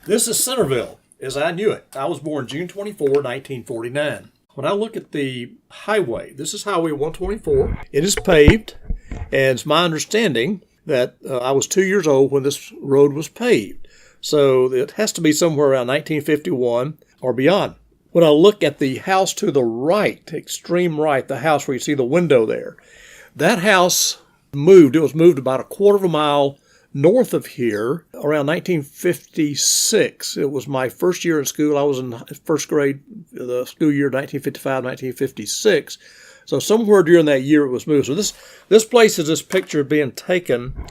This is Centerville, as I knew it. I was born June 24, 1949. When I look at the highway, this is Highway 124. It is paved, and it's my understanding that I was 2 years old when this road was paved. So it has to be somewhere around 1951 or beyond. When I look at the house to the right, extreme right, the house where you see the window there, that house moved. It was moved about a quarter of a mile north of here around 1956. It was my first year in school. I was in first grade, the school year 1955, 1956. So somewhere during that year it was moved. So this place is this picture being taken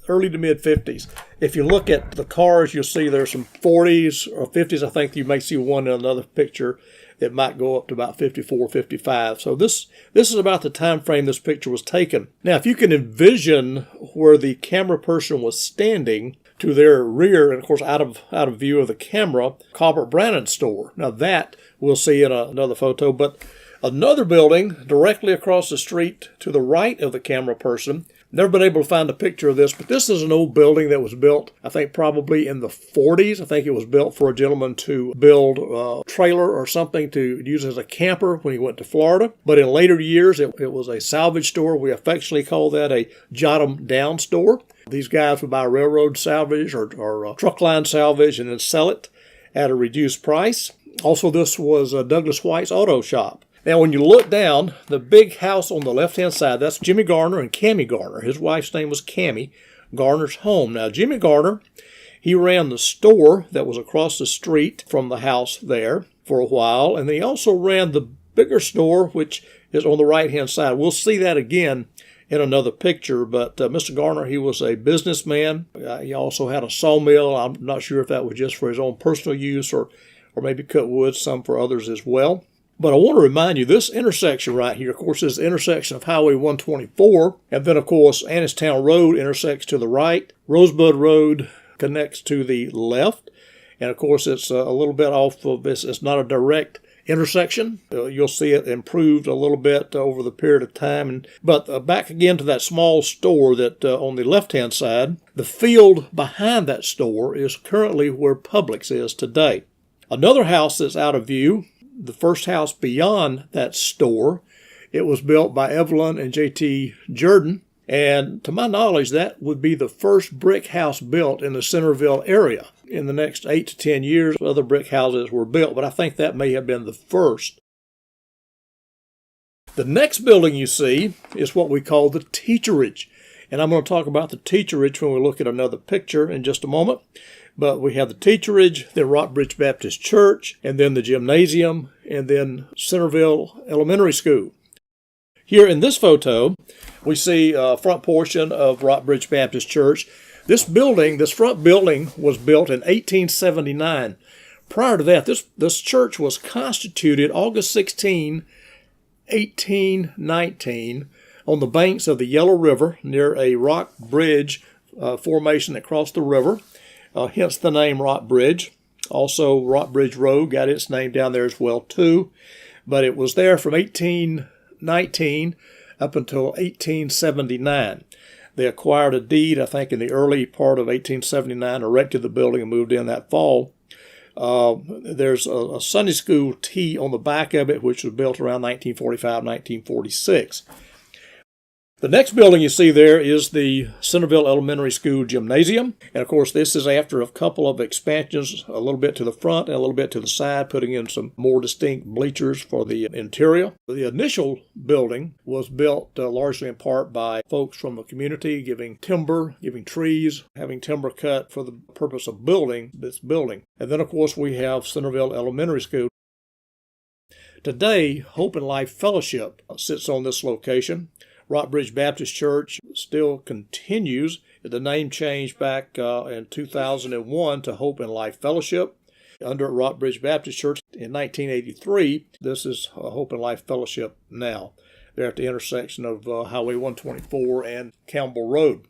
early to mid 50s. If you look at the cars, you'll see there's some 40s or 50s. I think you may see one in another picture that might go up to about 54, 55. So this is about the time frame this picture was taken. Now, if you can envision where the camera person was standing to their rear, and of course out of view of the camera, Colbert Brannan's store. Now that we'll see in another photo, but another building directly across the street to the right of the camera person. Never been able to find a picture of this, but this is an old building that was built, I think probably in the 40s. I think it was built for a gentleman to build a trailer or something to use as a camper when he went to Florida. But in later years, it was a salvage store. We affectionately call that a jot 'em down store. These guys would buy railroad salvage or truck line salvage and then sell it at a reduced price. Also, this was Douglas White's auto shop. Now, when you look down, the big house on the left-hand side, that's Jimmy Garner and Cammie Garner. His wife's name was Cammie, Garner's home. Now, Jimmy Garner, he ran the store that was across the street from the house there for a while, and he also ran the bigger store, which is on the right-hand side. We'll see that again in another picture, but Mr. Garner, he was a businessman. He also had a sawmill. I'm not sure if that was just for his own personal use or maybe cut wood, some for others as well. But I want to remind you, this intersection right here, of course, is the intersection of Highway 124. And then, of course, Annistown Road intersects to the right. Rosebud Road connects to the left. And, of course, it's a little bit off of this. It's not a direct intersection. You'll see it improved a little bit over the period of time. But back again to that small store that on the left-hand side, the field behind that store is currently where Publix is today. Another house that's out of view, the first house beyond that store, it was built by Evelyn and J.T. Jordan. And to my knowledge, that would be the first brick house built in the Centerville area. In the next 8 to 10 years, other brick houses were built, but I think that may have been the first. The next building you see is what we call the teacherage. And I'm going to talk about the teacherage when we look at another picture in just a moment. But we have the teacherage, then Rockbridge Baptist Church, and then the gymnasium, and then Centerville Elementary School. Here in this photo, we see a front portion of Rockbridge Baptist Church. This front building was built in 1879. Prior to that, this church was constituted August 16, 1819, on the banks of the Yellow River near a rock bridge formation that crossed the river. Hence the name Rock Bridge. Also, Rock Bridge Road got its name down there as well, too. But it was there from 1819 up until 1879. They acquired a deed, I think, in the early part of 1879, erected the building and moved in that fall. There's a Sunday school T on the back of it, which was built around 1945, 1946. The next building you see there is the Centerville Elementary School Gymnasium. And of course, this is after a couple of expansions, a little bit to the front and a little bit to the side, putting in some more distinct bleachers for the interior. The initial building was built largely in part by folks from the community, giving timber, giving trees, having timber cut for the purpose of building this building. And then, of course, we have Centerville Elementary School. Today, Hope and Life Fellowship sits on this location. Rockbridge Baptist Church still continues. The name changed back in 2001 to Hope and Life Fellowship. Under Rockbridge Baptist Church in 1983, this is Hope and Life Fellowship now. They're at the intersection of Highway 124 and Campbell Road.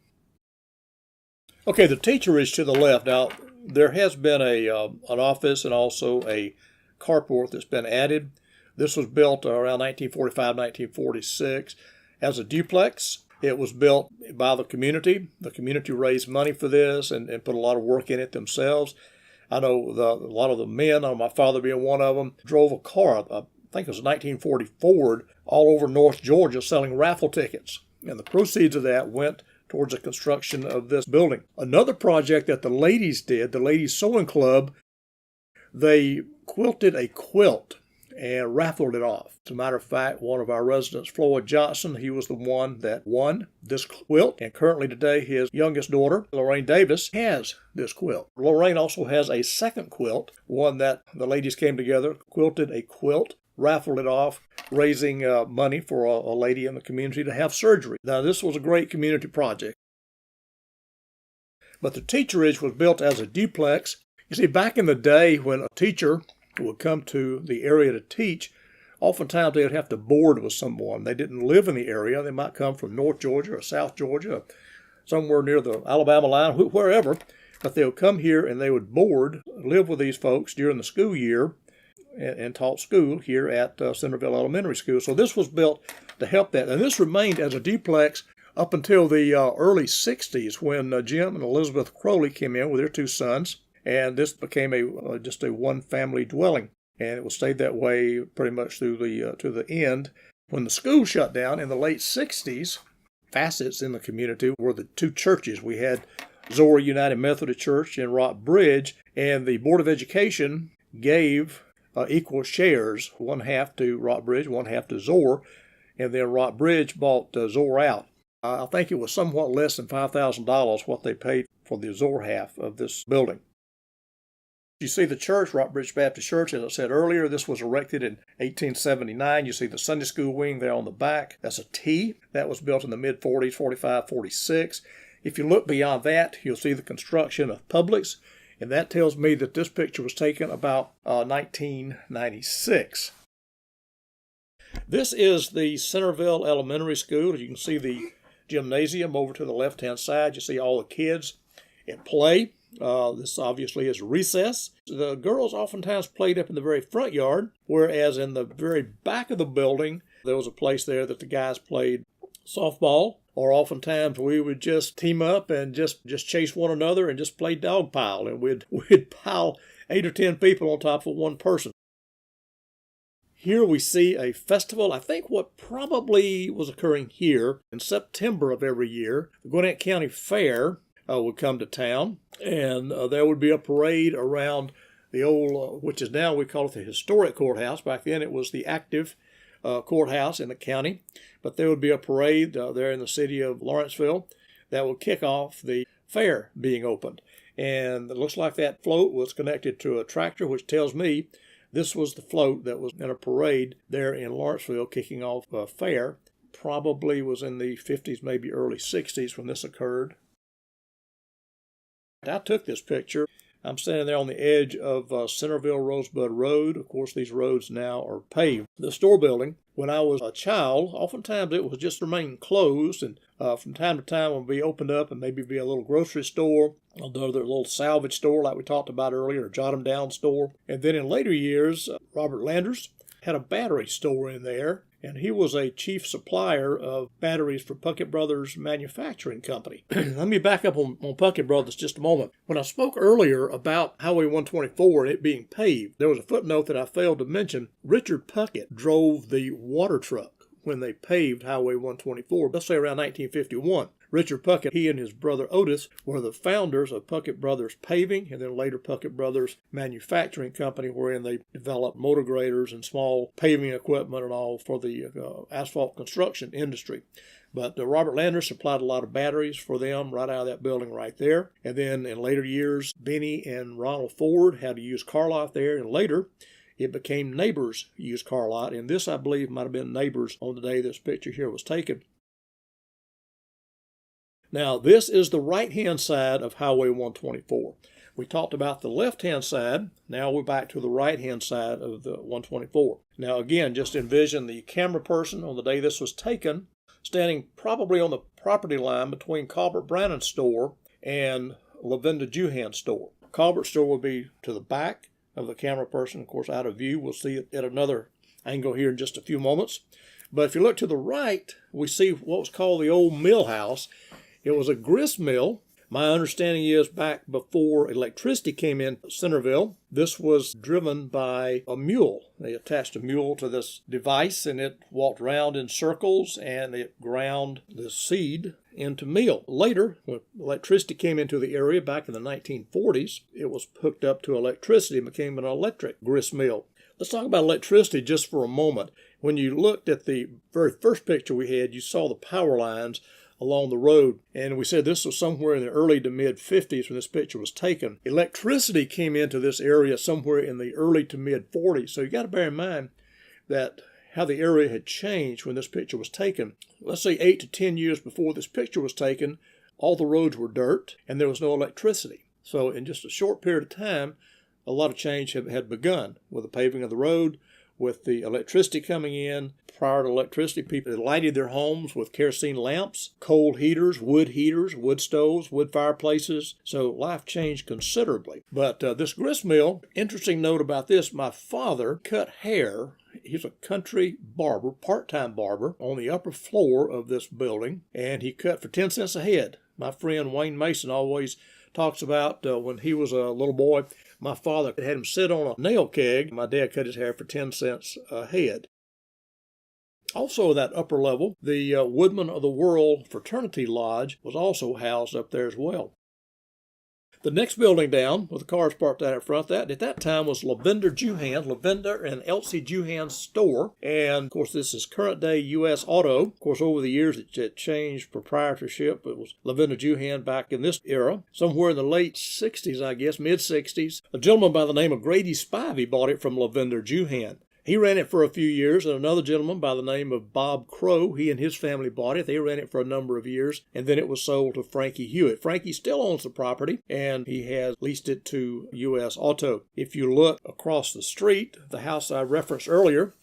Okay, the teacherage to the left. Now, there has been an office and also a carport that's been added. This was built around 1945, 1946. As a duplex. It was built by the community. The community raised money for this and put a lot of work in it themselves. I know a lot of the men, my father being one of them, drove a car, I think it was a 1940 Ford, all over North Georgia selling raffle tickets. And the proceeds of that went towards the construction of this building. Another project that the ladies did, the Ladies Sewing Club, they quilted a quilt and raffled it off. As a matter of fact, one of our residents, Floyd Johnson, he was the one that won this quilt. And currently today, his youngest daughter, Lorraine Davis, has this quilt. Lorraine also has a second quilt, one that the ladies came together, quilted a quilt, raffled it off, raising money for a lady in the community to have surgery. Now, this was a great community project. But the teacherage was built as a duplex. You see, back in the day when a teacher would come to the area to teach, oftentimes they would have to board with someone. They didn't live in the area. They might come from North Georgia or South Georgia, somewhere near the Alabama line, wherever. But they would come here and they would board, live with these folks during the school year and taught school here at Centerville Elementary School. So this was built to help that. And this remained as a duplex up until the early 60s when Jim and Elizabeth Crowley came in with their two sons. And this became just a one-family dwelling, and it will stay that way pretty much through to the end. When the school shut down in the late 60s, facets in the community were the two churches. We had Zora United Methodist Church in Rock Bridge, and the Board of Education gave equal shares, one half to Rock Bridge, one half to Zora, and then Rock Bridge bought Zora out. I think it was somewhat less than $5,000 what they paid for the Zora half of this building. You see the church, Rock Bridge Baptist Church, as I said earlier, this was erected in 1879. You see the Sunday school wing there on the back. That's a T. That was built in the mid-40s, 45, 46. If you look beyond that, you'll see the construction of Publix, and that tells me that this picture was taken about 1996. This is the Centerville Elementary School. You can see the gymnasium over to the left-hand side. You see all the kids at play. This obviously is recess. The girls oftentimes played up in the very front yard, whereas in the very back of the building, there was a place there that the guys played softball, or oftentimes we would just team up and just chase one another and just play dog pile, and we'd pile 8 or 10 people on top of one person. Here we see a festival, I think what probably was occurring here in September of every year. The Gwinnett County Fair would come to town, and there would be a parade around the old, which is now we call it the historic courthouse. Back then it was the active courthouse in the county, but there would be a parade there in the city of Lawrenceville that would kick off the fair being opened. And it looks like that float was connected to a tractor, which tells me this was the float that was in a parade there in Lawrenceville kicking off a fair. Probably was in the 50s, maybe early 60s when this occurred. I took this picture. I'm standing there on the edge of Centerville Rosebud Road. Of course, these roads now are paved. The store building, when I was a child, oftentimes it was just remain closed, and from time to time it would be opened up and maybe be a little grocery store, another little salvage store like we talked about earlier, a jot 'em down store. And then in later years, Robert Landers had a battery store in there, and he was a chief supplier of batteries for Puckett Brothers Manufacturing Company. Let me back up on Puckett Brothers just a moment. When I spoke earlier about Highway 124 and it being paved, there was a footnote that I failed to mention. Richard Puckett drove the water truck when they paved Highway 124, let's say around 1951. Richard Puckett, he and his brother Otis were the founders of Puckett Brothers Paving, and then later Puckett Brothers Manufacturing Company, wherein they developed motor graders and small paving equipment and all for the asphalt construction industry. But Robert Landers supplied a lot of batteries for them right out of that building right there. And then in later years, Benny and Ronald Ford had a used car lot there, and later it became Neighbors' used car lot. And this, I believe, might have been Neighbors on the day this picture here was taken. Now, this is the right-hand side of Highway 124. We talked about the left-hand side. Now we're back to the right-hand side of the 124. Now, again, just envision the camera person on the day this was taken standing probably on the property line between Colbert Brannan's store and Lavinda Juhan's store. Colbert's store will be to the back of the camera person, of course, out of view. We'll see it at another angle here in just a few moments. But if you look to the right, we see what was called the old mill house. It was a grist mill My understanding is back before electricity came in Centerville, this was driven by a mule. They attached a mule to this device and it walked around in circles and it ground the seed into meal. Later, when electricity came into the area back in the 1940s, it was hooked up to electricity and became an electric grist mill. Let's talk about electricity just for a moment. When you looked at the very first picture we had, you saw the power lines along the road. And we said this was somewhere in the early to mid 50s when this picture was taken. Electricity came into this area somewhere in the early to mid 40s. So you got to bear in mind that how the area had changed when this picture was taken. Let's say 8 to 10 years before this picture was taken, all the roads were dirt and there was no electricity. So in just a short period of time, a lot of change had begun with the paving of the road, with the electricity coming in. Prior to electricity, people lighted their homes with kerosene lamps, coal heaters, wood stoves, wood fireplaces. So life changed considerably. But this grist mill, interesting note about this, my father cut hair. He's a country barber, part-time barber, on the upper floor of this building, and he cut for 10 cents a head. My friend Wayne Mason always talks about when he was a little boy, my father had him sit on a nail keg. My dad cut his hair for 10 cents a head. Also at that upper level, the Woodmen of the World Fraternity Lodge was also housed up there as well. The next building down, with the cars parked out in front, that at that time was Lavender and Elsie Juhan's store. And, of course, this is current day U.S. Auto. Of course, over the years, it changed proprietorship. It was Lavender Juhan back in this era. Somewhere in the late 60s, I guess, mid-60s, a gentleman by the name of Grady Spivey bought it from Lavender Juhan. He ran it for a few years, and another gentleman by the name of Bob Crow, he and his family bought it. They ran it for a number of years, and then it was sold to Frankie Hewitt. Frankie still owns the property, and he has leased it to U.S. Auto. If you look across the street, the house I referenced earlier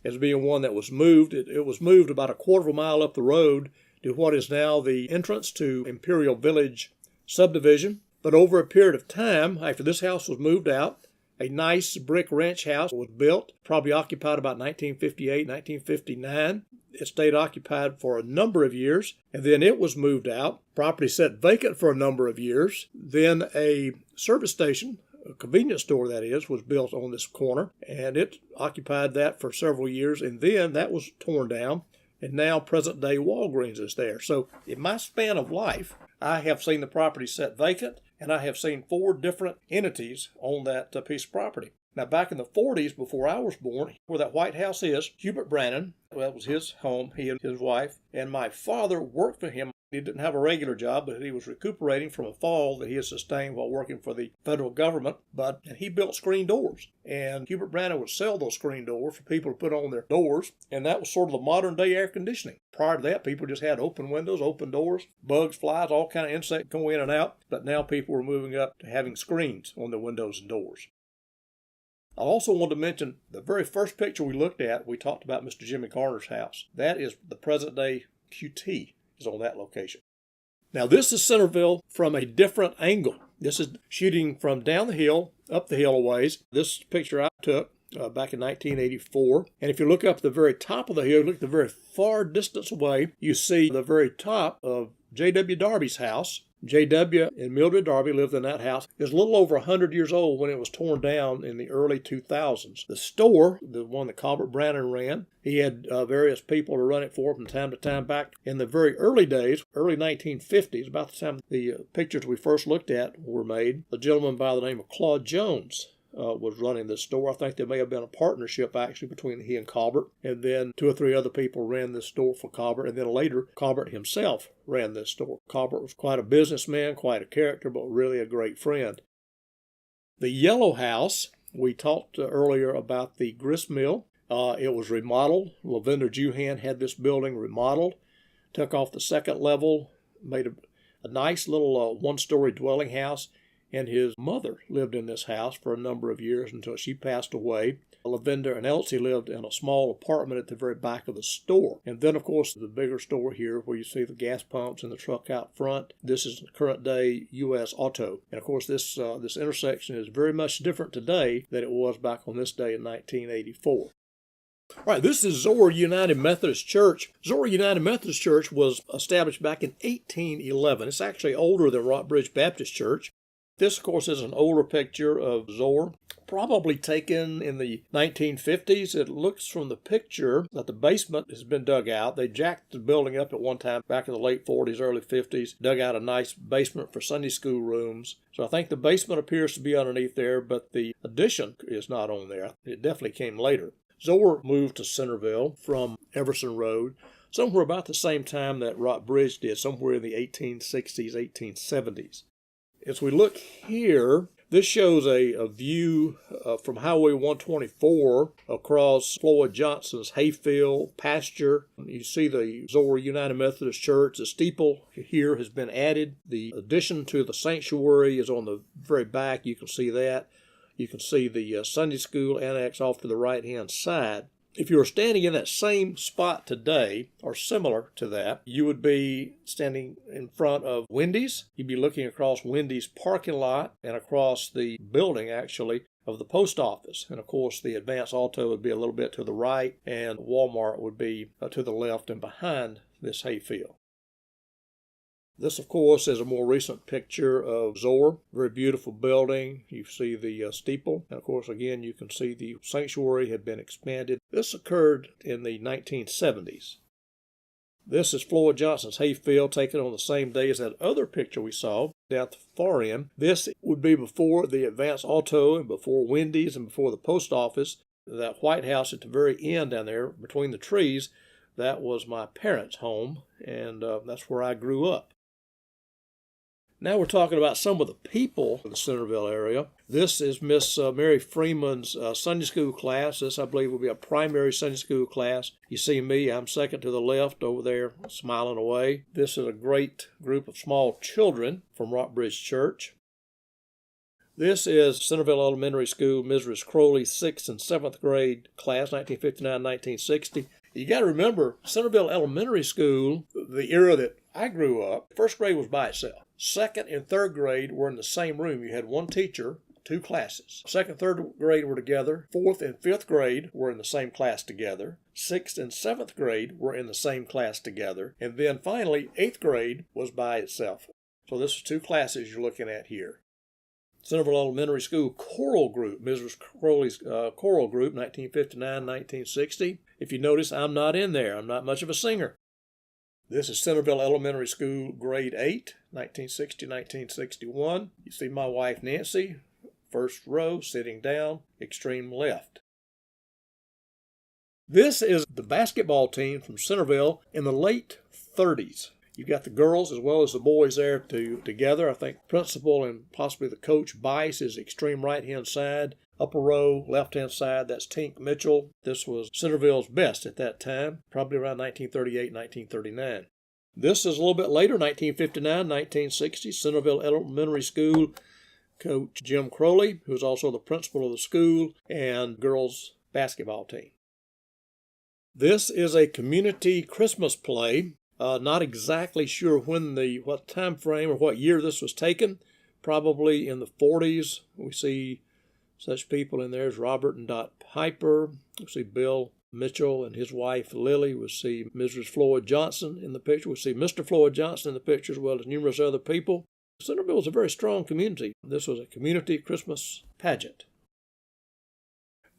as being one that was moved, it was moved about a quarter of a mile up the road to what is now the entrance to Imperial Village subdivision. But over a period of time, after this house was moved out, a nice brick ranch house was built, probably occupied about 1958, 1959. It stayed occupied for a number of years, and then it was moved out. Property sat vacant for a number of years. Then a service station, a convenience store that is, was built on this corner, and it occupied that for several years, and then that was torn down, and now present-day Walgreens is there. So in my span of life, I have seen the property set vacant, and I have seen 4 different entities on that piece of property. Now, back in the 40s, before I was born, where that White House is, Hubert Brannon, that was his home, he and his wife, and my father worked for him. He didn't have a regular job, but he was recuperating from a fall that he had sustained while working for the federal government. And he built screen doors. And Hubert Brannon would sell those screen doors for people to put on their doors. And that was sort of the modern day air conditioning. Prior to that, people just had open windows, open doors, bugs, flies, all kind of insects go in and out. But now people were moving up to having screens on their windows and doors. I also want to mention the very first picture we looked at, we talked about Mr. Jimmy Garner's house. That is the present day QT. Is on that location. Now this is Centerville from a different angle. This is shooting from down the hill, up the hill a ways. This picture I took back in 1984. And if you look up at the very top of the hill, look at the very far distance away, you see the very top of J.W. Darby's house. J.W. and Mildred Darby lived in that house. It was a little over 100 years old when it was torn down in the early 2000s. The store, the one that Colbert Brannon ran, he had various people to run it for from time to time back in the very early days, early 1950s, about the time the pictures we first looked at were made. A gentleman by the name of Claude Jones was running this store. I think there may have been a partnership actually between he and Colbert, and then 2 or 3 other people ran this store for Colbert, and then later Colbert himself ran this store. Colbert was quite a businessman, quite a character, but really a great friend. The yellow house, we talked earlier about the grist mill. It was remodeled. Lavender Juhan had this building remodeled, took off the second level, made a nice little one-story dwelling house. And his mother lived in this house for a number of years until she passed away. Lavender and Elsie lived in a small apartment at the very back of the store. And then, of course, the bigger store here where you see the gas pumps and the truck out front. This is current day U.S. Auto. And, of course, this intersection is very much different today than it was back on this day in 1984. All right, this is Zora United Methodist Church. Zora United Methodist Church was established back in 1811. It's actually older than Rockbridge Baptist Church. This, of course, is an older picture of Zora, probably taken in the 1950s. It looks from the picture that the basement has been dug out. They jacked the building up at one time back in the late 40s, early 50s, dug out a nice basement for Sunday school rooms. So I think the basement appears to be underneath there, but the addition is not on there. It definitely came later. Zora moved to Centerville from Everson Road somewhere about the same time that Rockbridge did, somewhere in the 1860s, 1870s. As we look here, this shows a view from Highway 124 across Floyd Johnson's hayfield pasture. You see the Zora United Methodist Church. The steeple here has been added. The addition to the sanctuary is on the very back. You can see that. You can see the Sunday school annex off to the right-hand side. If you were standing in that same spot today, or similar to that, you would be standing in front of Wendy's. You'd be looking across Wendy's parking lot and across the building, actually, of the post office. And, of course, the Advance Auto would be a little bit to the right, and Walmart would be to the left and behind this hayfield. This, of course, is a more recent picture of Zora. Very beautiful building. You see the steeple. And, of course, again, you can see the sanctuary had been expanded. This occurred in the 1970s. This is Floyd Johnson's hayfield, taken on the same day as that other picture we saw down at the far end. This would be before the Advance Auto and before Wendy's and before the post office. That White House at the very end down there between the trees, that was my parents' home, and that's where I grew up. Now we're talking about some of the people in the Centerville area. This is Miss Mary Freeman's Sunday school class. This, I believe, will be a primary Sunday school class. You see me, I'm second to the left over there, smiling away. This is a great group of small children from Rockbridge Church. This is Centerville Elementary School, Mrs. Crowley's 6th and 7th grade class, 1959-1960. You got to remember, Centerville Elementary School, the era that I grew up, first grade was by itself. Second and third grade were in the same room. You had one teacher, two classes. Second, third grade were together. Fourth and fifth grade were in the same class together. Sixth and seventh grade were in the same class together. And then finally, eighth grade was by itself. So this is two classes you're looking at here. Centerville Elementary School choral group, Mrs. Crowley's choral group, 1959-1960. If you notice, I'm not in there. I'm not much of a singer. This is Centerville Elementary School, grade 8, 1960-1961. You see my wife, Nancy, first row, sitting down, extreme left. This is the basketball team from Centerville in the late 30s. You've got the girls as well as the boys there together. I think principal and possibly the coach, Bice, is extreme right-hand side. Upper row, left-hand side, that's Tink Mitchell. This was Centerville's best at that time, probably around 1938, 1939. This is a little bit later, 1959, 1960, Centerville Elementary School coach Jim Crowley, who's also the principal of the school, and girls basketball team. This is a community Christmas play. Not exactly sure what time frame or what year this was taken. Probably in the 40s. We see such people in there as Robert and Dot Piper. We see Bill Mitchell and his wife Lily. We see Mrs. Floyd Johnson in the picture. We see Mr. Floyd Johnson in the picture as well as numerous other people. Centerville was a very strong community. This was a community Christmas pageant.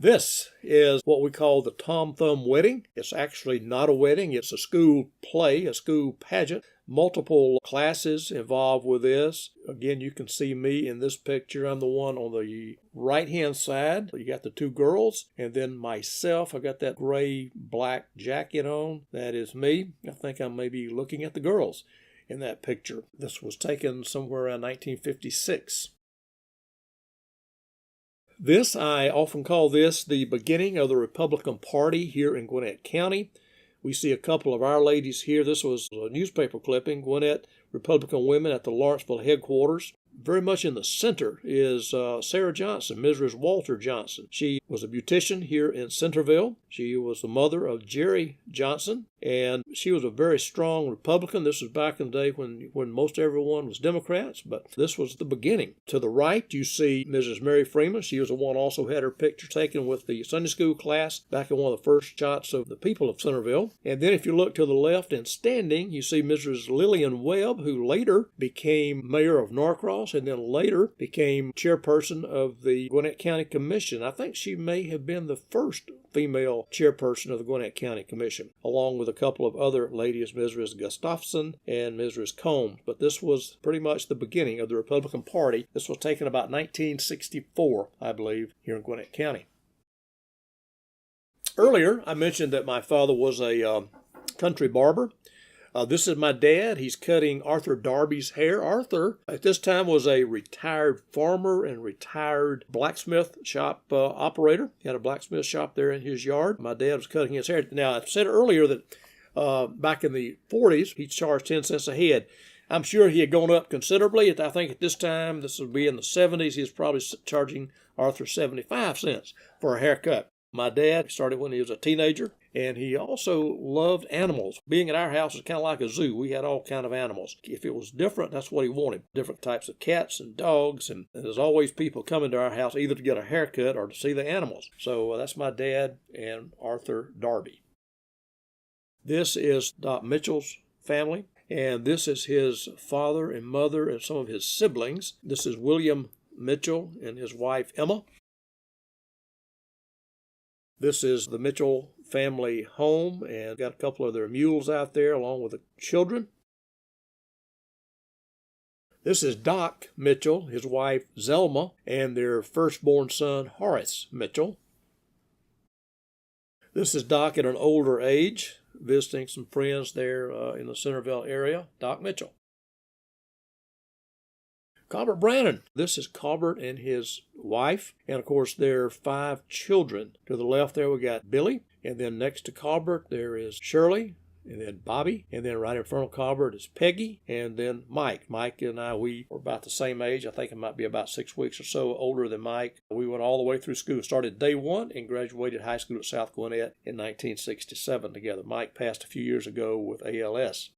This is what we call the Tom Thumb Wedding. It's actually not a wedding. It's a school play, a school pageant. Multiple classes involved with this. Again, you can see me in this picture. I'm the one on the right-hand side. You got the two girls, and then myself. I got that gray-black jacket on. That is me. I think I'm maybe looking at the girls in that picture. This was taken somewhere around 1956. I often call this the beginning of the Republican Party here in Gwinnett County. We see a couple of our ladies here. This was a newspaper clipping, Gwinnett Republican women at the Lawrenceville headquarters. Very much in the center is Sarah Johnson, Mrs. Walter Johnson. She was a beautician here in Centerville. She was the mother of Jerry Johnson, And she was a very strong Republican. This was back in the day when most everyone was Democrats, but this was the beginning. To the right, you see Mrs. Mary Freeman. She was the one also had her picture taken with the Sunday school class back in one of the first shots of the people of Centerville. And then if you look to the left and standing, you see Mrs. Lillian Webb, who later became mayor of Norcross and then later became chairperson of the Gwinnett County Commission. I think she may have been the first female chairperson of the Gwinnett County Commission, along with a couple of other ladies, Mrs. Gustafson and Mrs. Combs. But this was pretty much the beginning of the Republican Party. This was taken about 1964, I believe, here in Gwinnett County. Earlier, I mentioned that my father was a country barber. This is my dad. He's cutting Arthur Darby's hair. Arthur, at this time, was a retired farmer and retired blacksmith shop operator. He had a blacksmith shop there in his yard. My dad was cutting his hair. Now, I said earlier that back in the 40s, he charged 10 cents a head. I'm sure he had gone up considerably. I think at this time, this would be in the 70s, he was probably charging Arthur 75 cents for a haircut. My dad started when he was a teenager, and he also loved animals. Being at our house was kind of like a zoo. We had all kind of animals. If it was different, that's what he wanted. Different types of cats and dogs, and there's always people coming to our house either to get a haircut or to see the animals. So that's my dad and Arthur Darby. This is Doc Mitchell's family, and this is his father and mother and some of his siblings. This is William Mitchell and his wife Emma. This is the Mitchell family home, and got a couple of their mules out there along with the children. This is Doc Mitchell, his wife Zelma, and their firstborn son Horace Mitchell. This is Doc at an older age, visiting some friends there in the Centerville area, Doc Mitchell. Colbert Brannon. This is Colbert and his wife, and of course their 5 children. To the left there we got Billy, and then next to Colbert there is Shirley, and then Bobby, and then right in front of Colbert is Peggy, and then Mike. Mike and I, we were about the same age. I think I might be about 6 weeks or so older than Mike. We went all the way through school. Started day 1 and graduated high school at South Gwinnett in 1967 together. Mike passed a few years ago with ALS.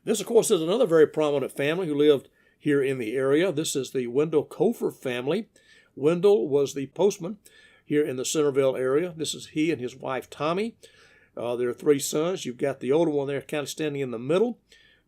This, of course, is another very prominent family who lived here in the area. This is the Wendell Cofer family. Wendell was the postman here in the Centerville area. This is he and his wife Tommy. There are 3 sons. You've got the older one there kind of standing in the middle.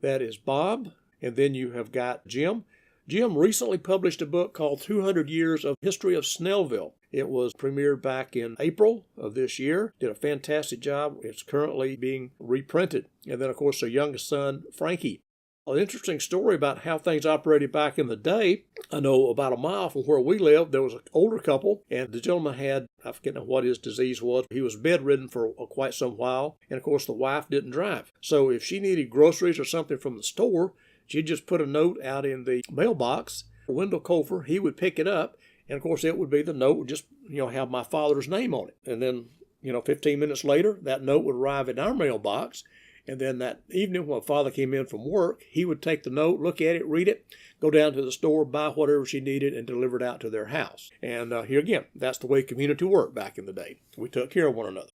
That is Bob. And then you have got Jim. Jim recently published a book called 200 Years of History of Snellville. It was premiered back in April of this year. Did a fantastic job. It's currently being reprinted. And then, of course, their youngest son, Frankie. An interesting story about how things operated back in the day. I know about a mile from where we lived, there was an older couple, and the gentleman had, I forget what his disease was. He was bedridden for quite some while, and of course the wife didn't drive. So if she needed groceries or something from the store, she'd just put a note out in the mailbox. Wendell Cofer, he would pick it up, and of course it would be the note would just, have my father's name on it. And then, 15 minutes later, that note would arrive in our mailbox. And then that evening when Father came in from work, he would take the note, look at it, read it, go down to the store, buy whatever she needed, and deliver it out to their house. And here again, that's the way community worked back in the day. We took care of one another.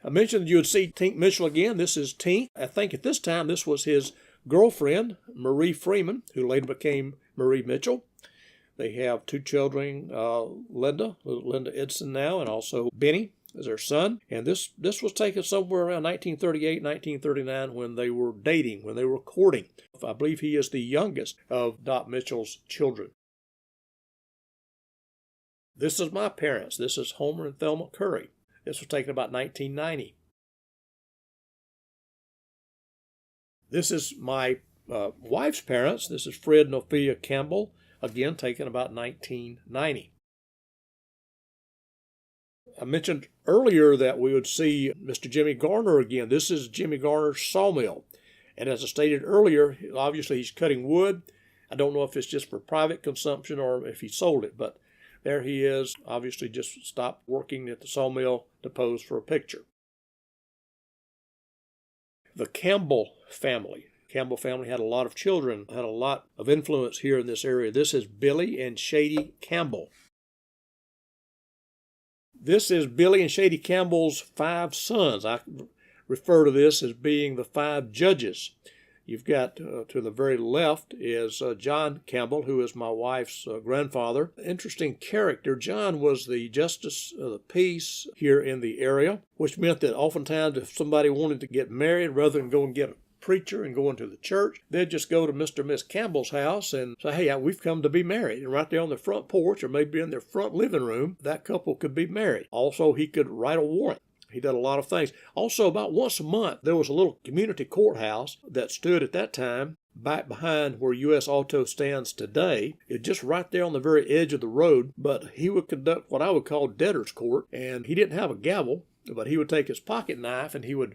I mentioned that you would see Tink Mitchell again. This is Tink. I think at this time this was his girlfriend, Marie Freeman, who later became Marie Mitchell. They have 2 children, Linda Edson now, and also Benny as their son. And this was taken somewhere around 1938, 1939 when they were dating, when they were courting. I believe he is the youngest of Doc Mitchell's children. This is my parents. This is Homer and Thelma Curry. This was taken about 1990. This is my wife's parents. This is Fred and Ophelia Campbell, again taken about 1990. I mentioned earlier that we would see Mr. Jimmy Garner again. This is Jimmy Garner's sawmill. And as I stated earlier, obviously he's cutting wood. I don't know if it's just for private consumption or if he sold it, but there he is. Obviously just stopped working at the sawmill to pose for a picture. The Campbell family. Campbell family had a lot of children, had a lot of influence here in this area. This is Billy and Shady Campbell. This is Billy and Shady Campbell's 5 sons. I refer to this as being the 5 judges. You've got to the very left is John Campbell, who is my wife's grandfather. Interesting character. John was the justice of the peace here in the area, which meant that oftentimes if somebody wanted to get married, rather than go and get a preacher and go into the church, they'd just go to Mr. and Miss Campbell's house and say, hey, we've come to be married. And right there on the front porch or maybe in their front living room, that couple could be married. Also, he could write a warrant. He did a lot of things. Also, about once a month, there was a little community courthouse that stood at that time back behind where U.S. Auto stands today. It's just right there on the very edge of the road, but he would conduct what I would call debtor's court, and he didn't have a gavel, but he would take his pocket knife and he would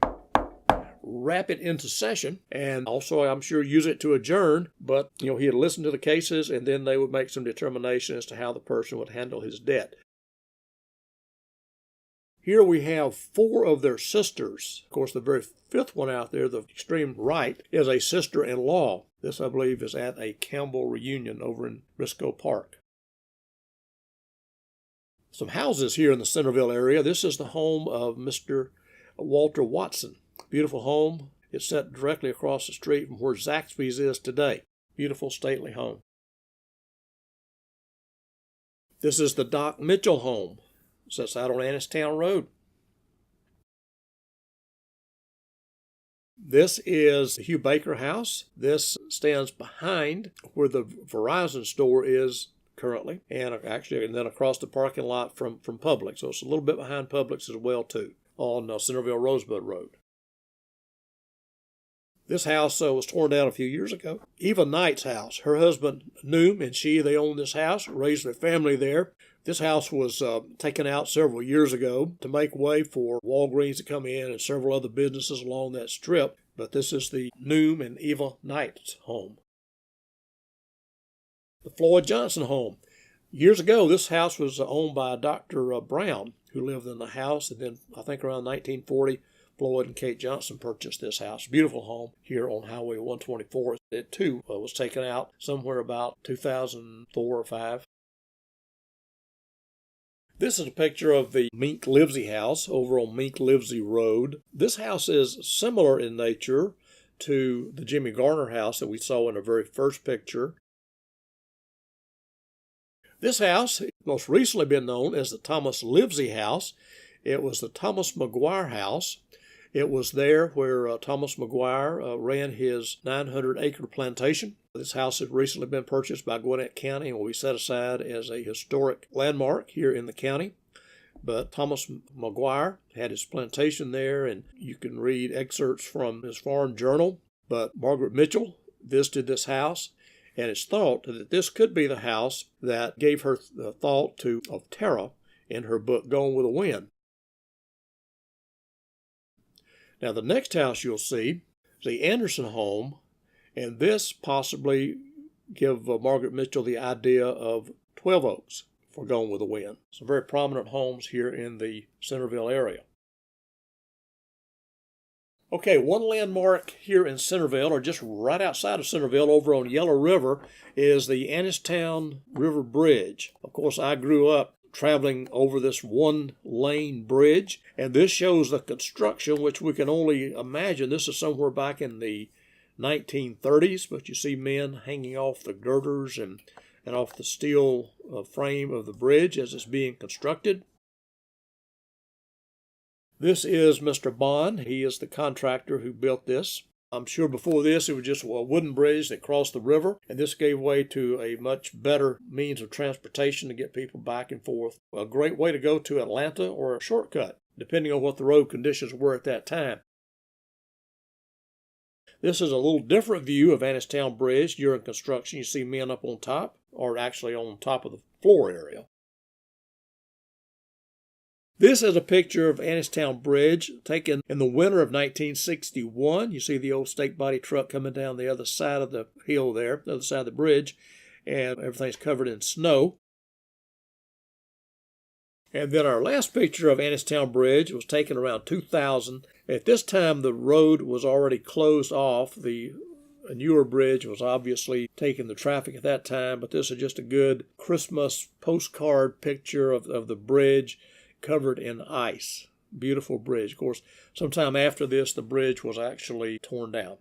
wrap it into session, and also I'm sure use it to adjourn, but he'd listen to the cases and then they would make some determination as to how the person would handle his debt. Here we have 4 of their sisters. Of course, the very 5th one out there, the extreme right, is a sister-in-law. This, I believe, is at a Campbell reunion over in Briscoe Park. Some houses here in the Centerville area. This is the home of Mr. Walter Watson. Beautiful home. It's set directly across the street from where Zaxby's is today. Beautiful, stately home. This is the Doc Mitchell home. Sits out on Annistown Road. This is the Hugh Baker house. This stands behind where the Verizon store is currently, and then across the parking lot from Publix. So it's a little bit behind Publix as well too, on Centerville Rosebud Road. This house was torn down a few years ago. Eva Knight's house. Her husband, Noom, and they owned this house, raised their family there. This house was taken out several years ago to make way for Walgreens to come in and several other businesses along that strip. But this is the Noom and Eva Knight's home. The Floyd Johnson home. Years ago, this house was owned by Dr. Brown, who lived in the house, and then I think around 1940, Floyd and Kate Johnson purchased this house. Beautiful home here on Highway 124. It too was taken out somewhere about 2004 or 5. This is a picture of the Mink Livesey house over on Mink Livesey Road. This house is similar in nature to the Jimmy Garner house that we saw in the very first picture. This house most recently been known as the Thomas Livesey house. It was the Thomas McGuire house. It was there where Thomas McGuire ran his 900-acre plantation. This house has recently been purchased by Gwinnett County and will be set aside as a historic landmark here in the county. But Thomas McGuire had his plantation there, and you can read excerpts from his farm journal. But Margaret Mitchell visited this house, and it's thought that this could be the house that gave her the thought of Tara in her book Gone with the Wind. Now, the next house you'll see is the Anderson home, and this possibly give Margaret Mitchell the idea of 12 Oaks for Gone with the Wind. Some very prominent homes here in the Centerville area. Okay, one landmark here in Centerville, or just right outside of Centerville over on Yellow River, is the Annistown River Bridge. Of course, I grew up traveling over this one-lane bridge, and this shows the construction, which we can only imagine. This is somewhere back in the 1930s, but you see men hanging off the girders and off the steel frame of the bridge as it's being constructed. This is Mr. Bond. He is the contractor who built this. I'm sure before this it was just a wooden bridge that crossed the river, and this gave way to a much better means of transportation to get people back and forth. A great way to go to Atlanta, or a shortcut, depending on what the road conditions were at that time. This is a little different view of Annistown Bridge during construction. You see men up on top, or actually on top of the floor area. This is a picture of Annistown Bridge taken in the winter of 1961. You see the old stake body truck coming down the other side of the hill there, the other side of the bridge, and everything's covered in snow. And then our last picture of Annistown Bridge was taken around 2000. At this time, the road was already closed off. The newer bridge was obviously taking the traffic at that time, but this is just a good Christmas postcard picture of the bridge covered in ice. beautiful bridge. Of course, sometime after this, the bridge was actually torn down.